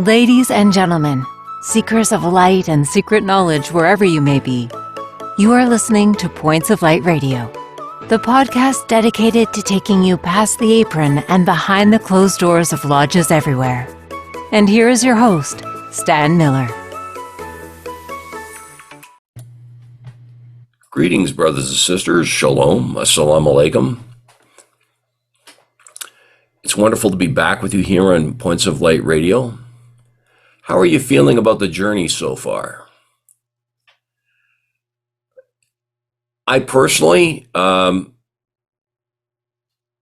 Ladies and gentlemen, seekers of light and secret knowledge wherever you may be, you are listening to Points of Light Radio, the podcast dedicated to taking you past the apron and behind the closed doors of lodges everywhere. And here is your host, Stan Miller. Greetings, brothers and sisters. Shalom. Assalamu alaikum. It's wonderful to be back with you here on Points of Light Radio. How are you feeling about the journey so far? I personally, I'm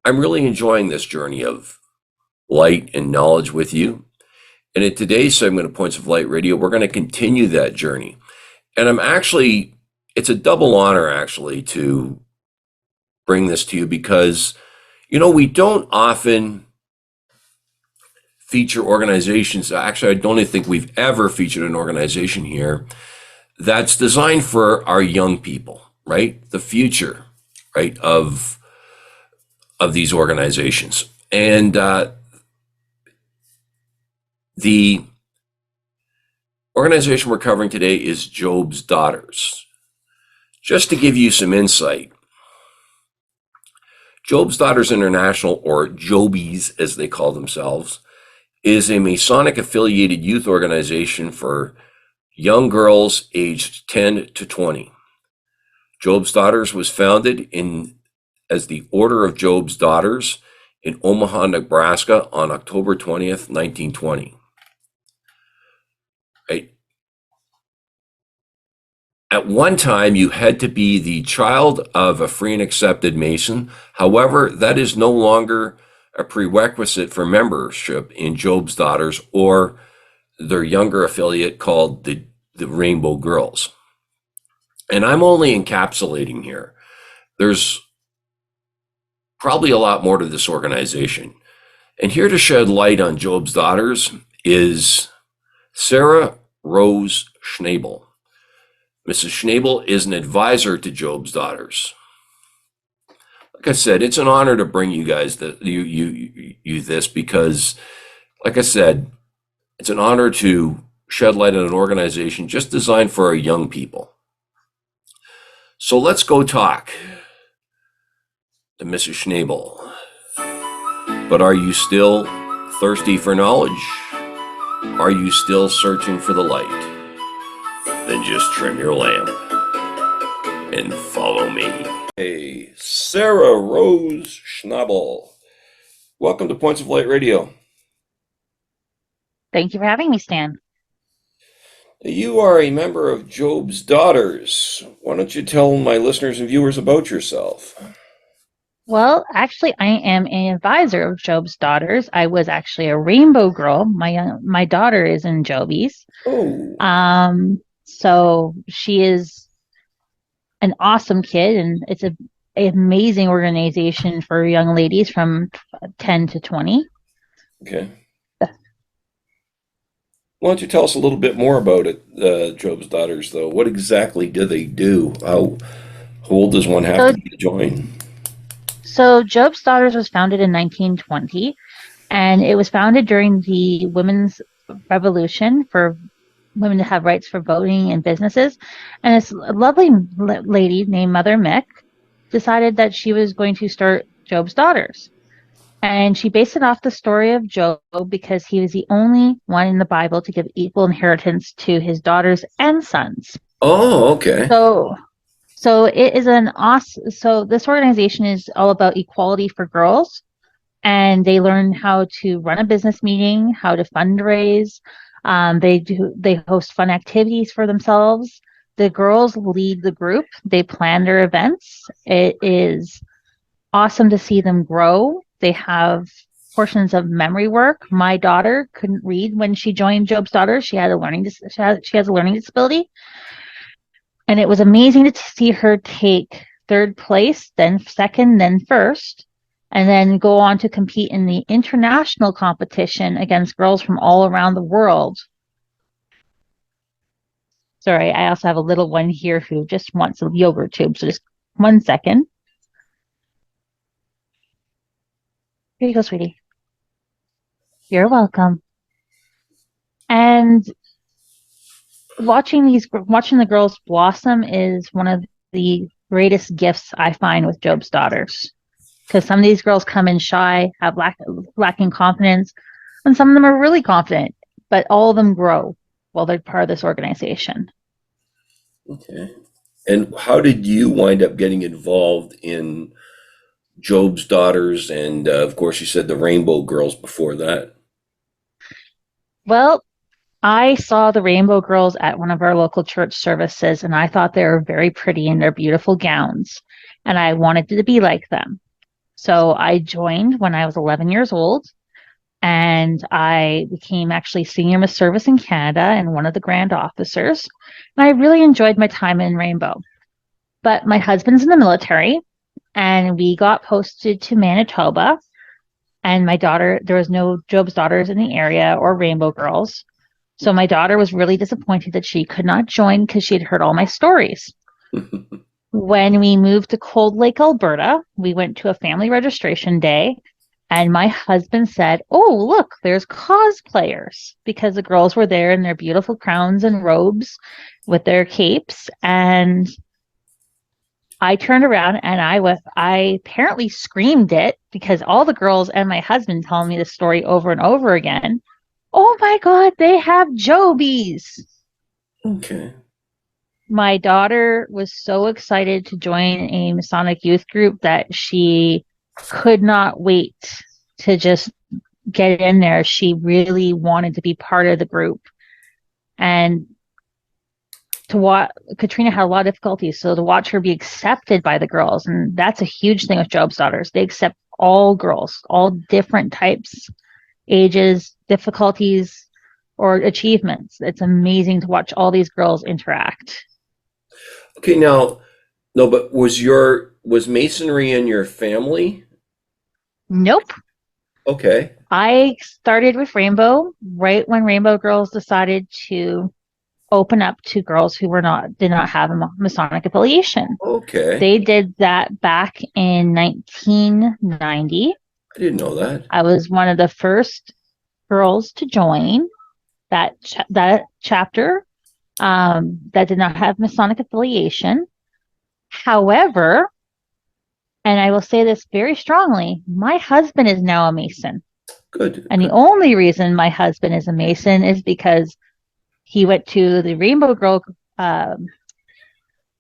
really enjoying this journey of light and knowledge with you. And in today's segment of Points of Light Radio, we're going to continue that journey. And it's a double honor actually to bring this to you because, we don't often feature organizations. Actually, I don't even think we've ever featured an organization here that's designed for our young people, right? The future, right, of these organizations. And the organization we're covering today is Job's Daughters. Just to give you some insight, Job's Daughters International, or Jobies as they call themselves, is a Masonic affiliated youth organization for young girls aged 10 to 20. Job's Daughters was founded as the Order of Job's Daughters in Omaha, Nebraska on October 20th, 1920. Right. At one time, you had to be the child of a free and accepted Mason. However, that is no longer a prerequisite for membership in Job's Daughters or their younger affiliate called the Rainbow Girls. And I'm only encapsulating here. There's probably a lot more to this organization. And here to shed light on Job's Daughters is Sara Rose Schnabel. Mrs. Schnabel is an advisor to Job's Daughters. Like I said, it's an honor to bring you guys this because, like I said, it's an honor to shed light on an organization just designed for our young people. So let's go talk to Mrs. Schnabel. But are you still thirsty for knowledge? Are you still searching for the light? Then just trim your lamp and follow me. Hey, Sara Rose Schnabel. Welcome to Points of Light Radio. Thank you for having me, Stan. You are a member of Job's Daughters. Why don't you tell my listeners and viewers about yourself? Well, actually, I am an advisor of Job's Daughters. I was actually a Rainbow Girl. My daughter is in Jobies. Oh. So she is an awesome kid, and it's an amazing organization for young ladies from 10 to 20. Okay. Why don't you tell us a little bit more about it, Job's Daughters, though? What exactly do they do? How old does one have to be to join? So Job's Daughters was founded in 1920, and it was founded during the women's revolution for women to have rights for voting and businesses. And this lovely lady named Mother Mick decided that she was going to start Job's Daughters. And she based it off the story of Job because he was the only one in the Bible to give equal inheritance to his daughters and sons. Oh, okay. So it is an awesome. So this organization is all about equality for girls, and they learn how to run a business meeting, how to fundraise. They host fun activities for themselves. The girls lead the group. They plan their events. It is awesome to see them grow. They have portions of memory work. My daughter couldn't read when she joined Job's Daughters. She has a learning disability. And it was amazing to see her take third place, then second, then first, and then go on to compete in the international competition against girls from all around the world. Sorry, I also have a little one here who just wants a yogurt tube, so just 1 second. Here you go, sweetie. You're welcome. And watching the girls blossom is one of the greatest gifts I find with Job's daughters. Because some of these girls come in shy, have lacking confidence, and some of them are really confident, but all of them grow while they're part of this organization. Okay. And how did you wind up getting involved in Job's Daughters? And of course, you said the Rainbow Girls before that. Well, I saw the Rainbow Girls at one of our local church services, and I thought they were very pretty in their beautiful gowns, and I wanted to be like them. So I joined when I was 11 years old, and I became actually senior Miss Service in Canada and one of the grand officers. And I really enjoyed my time in Rainbow. But my husband's in the military, and we got posted to Manitoba. And my daughter, there was no Job's Daughters in the area or Rainbow Girls. So my daughter was really disappointed that she could not join because she had heard all my stories. When we moved to Cold Lake, Alberta, we went to a family registration day, and my husband said, "Oh, look, there's cosplayers," because the girls were there in their beautiful crowns and robes with their capes. And I turned around and I apparently screamed it because all the girls and my husband telling me the story over and over again. "Oh my God, they have Jobies." Okay. My daughter was so excited to join a Masonic youth group that she could not wait to just get in there. She really wanted to be part of the group. And to watch, Katrina had a lot of difficulties. So to watch her be accepted by the girls, and that's a huge thing with Job's Daughters. They accept all girls, all different types, ages, difficulties, or achievements. It's amazing to watch all these girls interact. Okay, now, no, but was Masonry in your family? Nope. Okay. I started with Rainbow right when Rainbow Girls decided to open up to girls who did not have a Masonic affiliation. Okay. They did that back in 1990. I didn't know that. I was one of the first girls to join that chapter that did not have Masonic affiliation. However, and I will say this very strongly, my husband is now a Mason. Good. And the only reason my husband is a Mason is because he went to the Rainbow Girl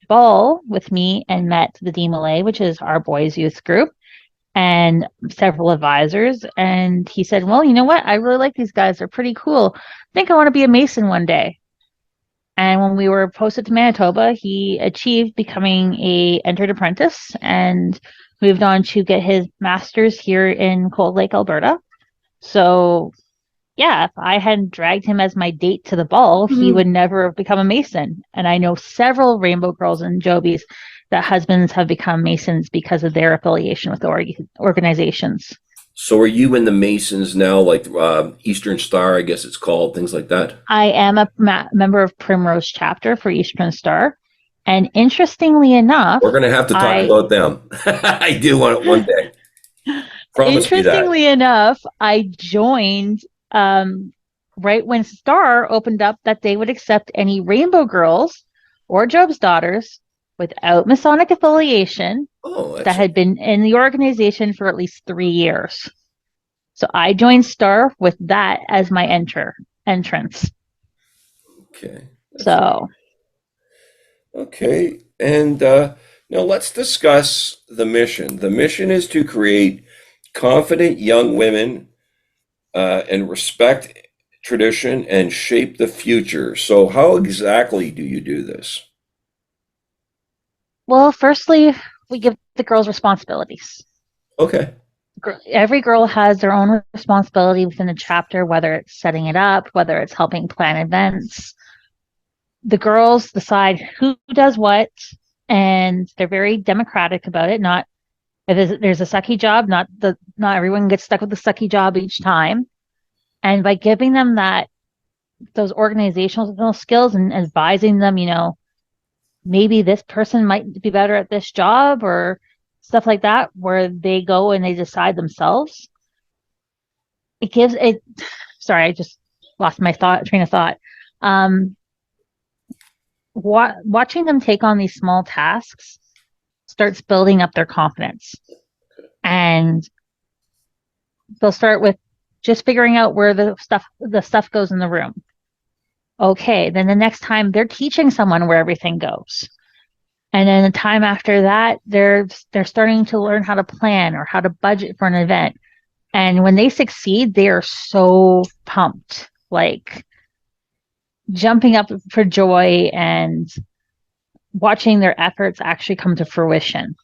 ball with me and met the DMLA, which is our boys' youth group, and several advisors. And he said, "Well, you know what? I really like these guys. They're pretty cool. I think I want to be a Mason one day." And when we were posted to Manitoba, he achieved becoming a entered apprentice and moved on to get his master's here in Cold Lake, Alberta. So yeah, if I hadn't dragged him as my date to the ball, he would never have become a Mason. And I know several Rainbow Girls and Jobies that husbands have become Masons because of their affiliation with the organizations. So are you in the Masons now, like Eastern Star, I guess it's called, things like that? I am a member of Primrose Chapter for Eastern Star. And interestingly enough, We're going to have to talk about them. I do want it one day. Promise me that. Interestingly enough, I joined right when Star opened up that they would accept any Rainbow Girls or Job's Daughters without Masonic affiliation that had been in the organization for at least 3 years. So I joined Star with that as my entrance. Okay. Okay. And now let's discuss the mission. The mission is to create confident young women and respect tradition and shape the future. So how exactly do you do this? Well, firstly, we give the girls responsibilities. Okay. Every girl has their own responsibility within the chapter, whether it's setting it up, whether it's helping plan events. The girls decide who does what, and they're very democratic about it. Not if there's a sucky job, not everyone gets stuck with the sucky job each time. And by giving them those organizational skills and advising them, maybe this person might be better at this job or stuff like that, where they go and they decide themselves. Sorry, I just lost my train of thought. Um, watching them take on these small tasks starts building up their confidence, and they'll start with just figuring out where the stuff goes in the room. Okay, then the next time they're teaching someone where everything goes. And then the time after that, they're starting to learn how to plan or how to budget for an event. And when they succeed, they are so pumped, like jumping up for joy and watching their efforts actually come to fruition.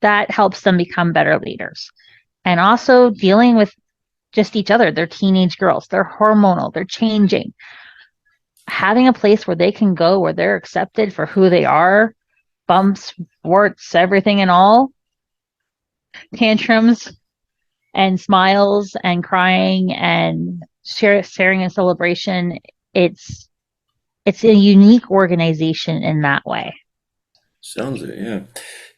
That helps them become better leaders. And also dealing with just each other. They're teenage girls. They're hormonal. They're changing. Having a place where they can go, where they're accepted for who they are, bumps, warts, everything and all, tantrums and smiles and crying and sharing a celebration. It's a unique organization in that way. Sounds it, yeah.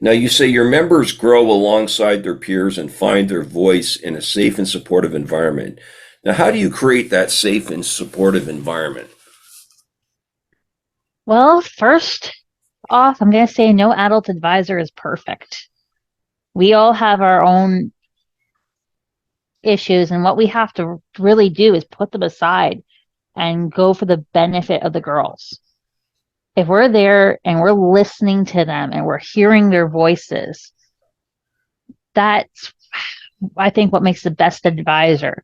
Now, you say your members grow alongside their peers and find their voice in a safe and supportive environment. Now, how do you create that safe and supportive environment? Well, first off, I'm going to say no adult advisor is perfect. We all have our own issues, and what we have to really do is put them aside and go for the benefit of the girls. If we're there and we're listening to them and we're hearing their voices, that's, I think, what makes the best advisor.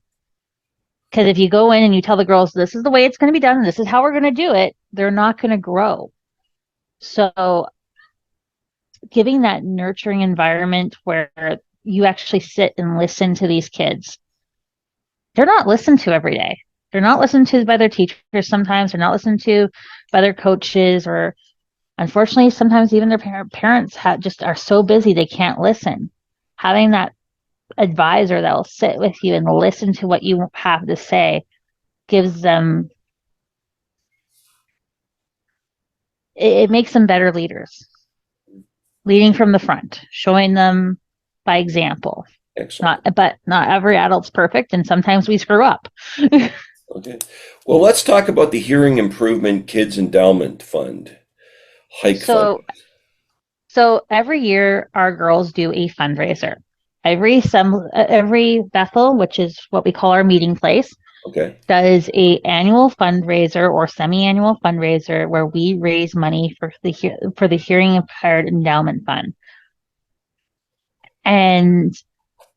Because if you go in and you tell the girls, this is the way it's going to be done, and this is how we're going to do it, they're not going to grow. So giving that nurturing environment where you actually sit and listen to these kids. They're not listened to every day. They're not listened to by their teachers sometimes. They're not listened to by their coaches, or unfortunately, sometimes even their parents just are so busy they can't listen. Having that advisor that will sit with you and listen to what you have to say gives them, it makes them better leaders. Leading from the front, showing them by example. Excellent. But not every adult's perfect, and sometimes we screw up. Okay. Well, let's talk about the Hearing Improvement Kids Endowment Fund, Hike Fund. So every year our girls do a fundraiser. Every Bethel, which is what we call our meeting place, Okay. does a annual fundraiser or semi-annual fundraiser where we raise money for the Hearing Impaired Endowment Fund. And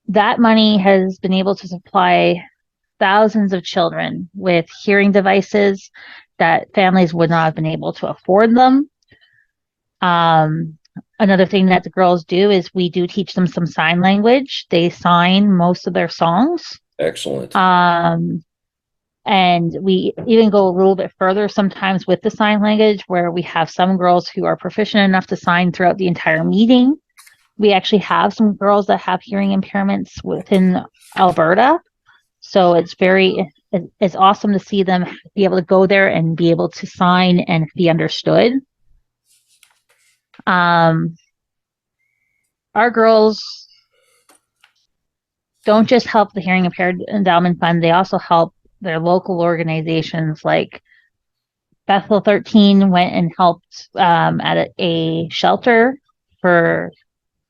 that money has been able to supply thousands of children with hearing devices that families would not have been able to afford them. Another thing that the girls do is we do teach them some sign language. They sign most of their songs. Excellent. And we even go a little bit further sometimes with the sign language, where we have some girls who are proficient enough to sign throughout the entire meeting. We actually have some girls that have hearing impairments within Alberta. So it's awesome to see them be able to go there and be able to sign and be understood. Our girls don't just help the Hearing Impaired Endowment Fund, they also help their local organizations. Like Bethel 13 went and helped at a shelter for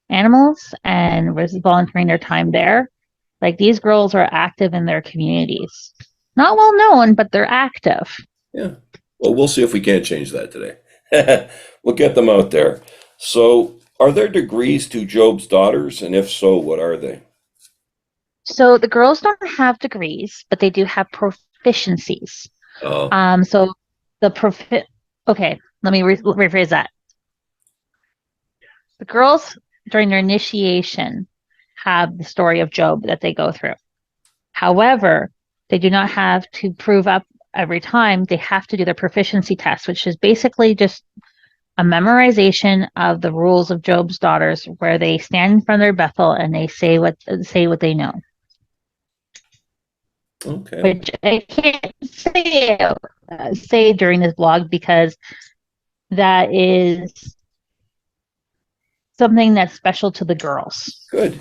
animals and was volunteering their time there. Like, these girls are active in their communities. Not well known, but they're active. Yeah. Well, we'll see if we can't change that today. We'll get them out there. So, are there degrees to Job's daughters? And if so, what are they? So the girls don't have degrees, but they do have proficiencies. Oh, So okay, let me rephrase that. The girls, during their initiation, have the story of Job that they go through. However, they do not have to prove up every time. They have to do their proficiency test, which is basically just a memorization of the rules of Job's daughters, where they stand in front of their Bethel and they say what they know. okay. Which I can't say during this blog, because that is something that's special to the girls. Good.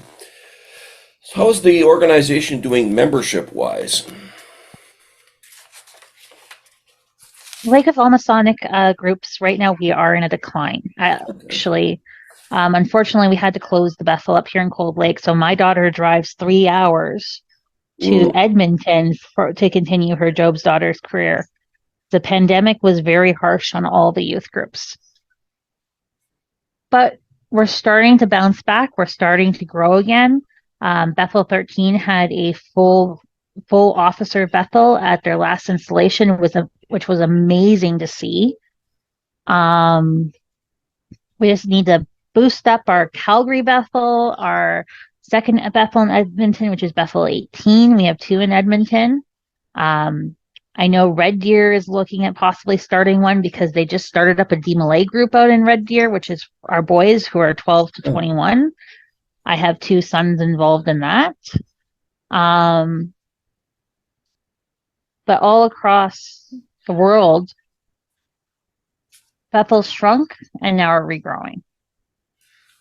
So how's the organization doing membership-wise? Lake of Masonic groups, right now we are in a decline. Okay. Actually, unfortunately, we had to close the Bethel up here in Cold Lake. So my daughter drives 3 hours to Ooh, Edmonton to continue her Job's Daughters career. The pandemic was very harsh on all the youth groups, but we're starting to bounce back. We're starting to grow again. Bethel 13 had a full officer Bethel at their last installation, which was amazing to see. Um, we just need to boost up our Calgary Bethel, our second Bethel in Edmonton, which is Bethel 18. We have two in Edmonton. Um, I know Red Deer is looking at possibly starting one because they just started up a DMLA group out in Red Deer, which is our boys who are 12 to oh, 21. I have two sons involved in that. Um, but all across the world, Bethel's shrunk and now are regrowing.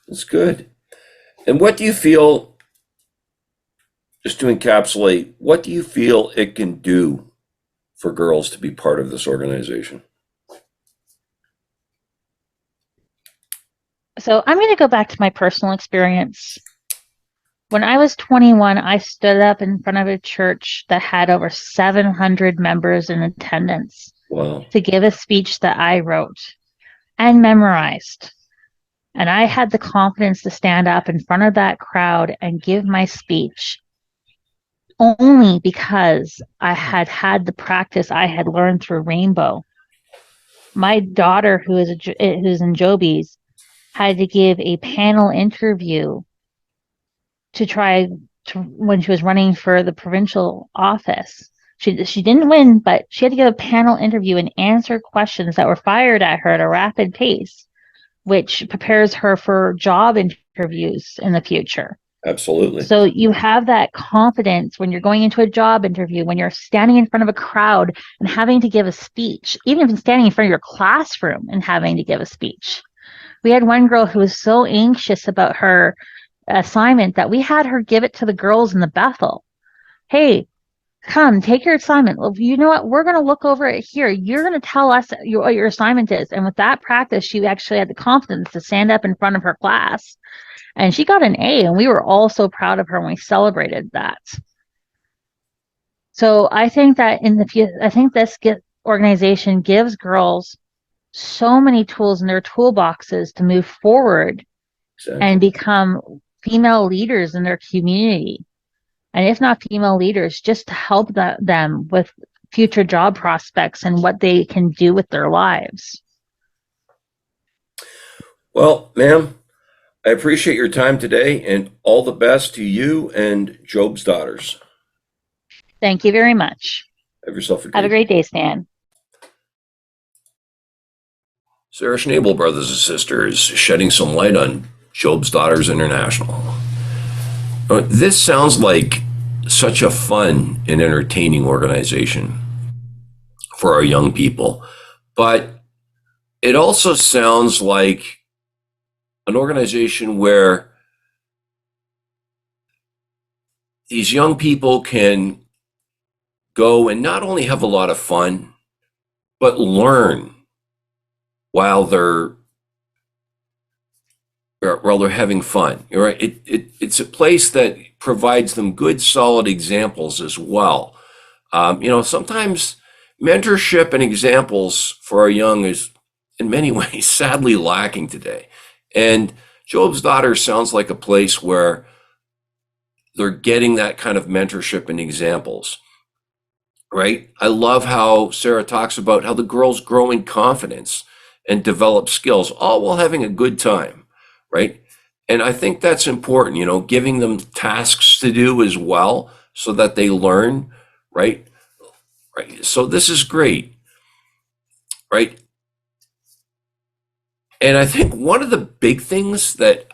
that's good. And what do you feel, just to encapsulate, what do you feel it can do for girls to be part of this organization? So I'm going to go back to my personal experience. When I was 21, I stood up in front of a church that had over 700 members in attendance Wow. to give a speech that I wrote and memorized. And I had the confidence to stand up in front of that crowd and give my speech only because I had had the practice I had learned through Rainbow. My daughter, who's in Joby's, had to give a panel interview to try to when she was running for the provincial office. She didn't win, but she had to give a panel interview and answer questions that were fired at her at a rapid pace, which prepares her for job interviews in the future. Absolutely. So you have that confidence when you're going into a job interview, when you're standing in front of a crowd and having to give a speech, even if you're standing in front of your classroom and having to give a speech. We had one girl who was so anxious about her assignment that we had her give it to the girls in the Bethel. Hey, come take your assignment. Well, you know what? We're going to look over it here. You're going to tell us what your assignment is. And with that practice, she actually had the confidence to stand up in front of her class. And she got an A, and we were all so proud of her when we celebrated that. So I think that I think this organization gives girls so many tools in their toolboxes to move forward and Exactly. become female leaders in their community. And if not female leaders, just to help them with future job prospects and what they can do with their lives. Well, ma'am, I appreciate your time today and all the best to you and Job's Daughters. Thank you very much. Have yourself a Have a great great day, Stan. Sara Schnabel, brothers and sisters, shedding some light on Job's Daughters International. This sounds like such a fun and entertaining organization for our young people, but it also sounds like an organization where these young people can go and not only have a lot of fun, but learn while they're having fun. Right? It's a place that provides them good, solid examples as well. Sometimes mentorship and examples for our young is in many ways sadly lacking today. And Job's Daughter sounds like a place where they're getting that kind of mentorship and examples. Right? I love how Sara talks about how the girls grow in confidence and develop skills, all while having a good time, right? And I think that's important, giving them tasks to do as well so that they learn, right? Right. So this is great, right? And I think one of the big things that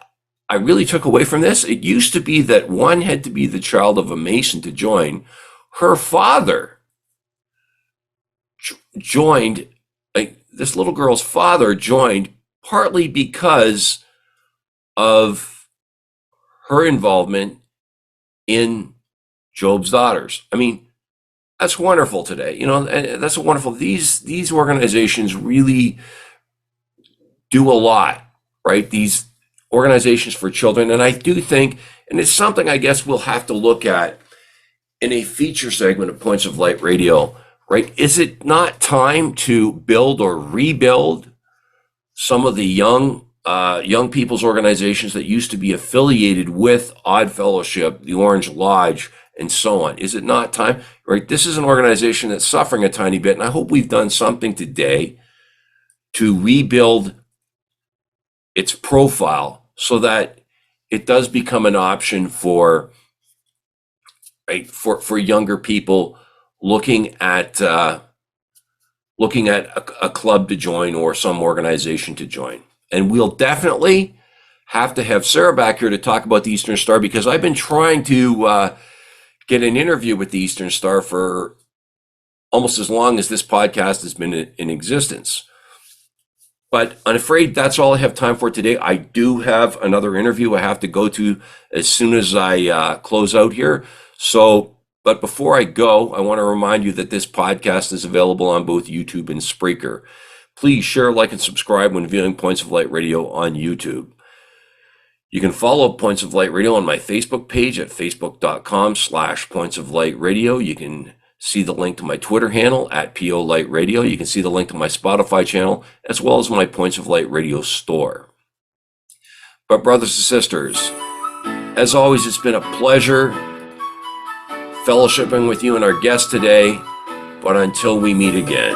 I really took away from this, it used to be that one had to be the child of a Mason to join. Her father joined, like this little girl's father joined partly because of her involvement in Job's Daughters. I mean, That's wonderful today. And that's wonderful. These organizations really do a lot, right? These organizations for children. And I do think, and it's something I guess we'll have to look at in a feature segment of Points of Light Radio, right? Is it not time to build or rebuild some of the young people's organizations that used to be affiliated with Odd Fellowship, the Orange Lodge, and so on? Is it not time? Right? This is an organization that's suffering a tiny bit, and I hope we've done something today to rebuild its profile so that it does become an option for, right, for younger people looking at a club to join or some organization to join. And we'll definitely have to have Sara back here to talk about the Eastern Star, because I've been trying to get an interview with the Eastern Star for almost as long as this podcast has been in existence. But I'm afraid that's all I have time for today. I do have another interview I have to go to as soon as I close out here. But before I go, I want to remind you that this podcast is available on both YouTube and Spreaker. Please share, like, and subscribe when viewing Points of Light Radio on YouTube. You can follow Points of Light Radio on my Facebook page at facebook.com/Points of Light Radio. You can see the link to my Twitter handle at PO Light Radio. You can see the link to my Spotify channel, as well as my Points of Light Radio store. But brothers and sisters, as always, it's been a pleasure fellowshipping with you and our guest today. But until we meet again,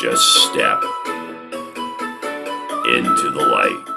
just step into the light.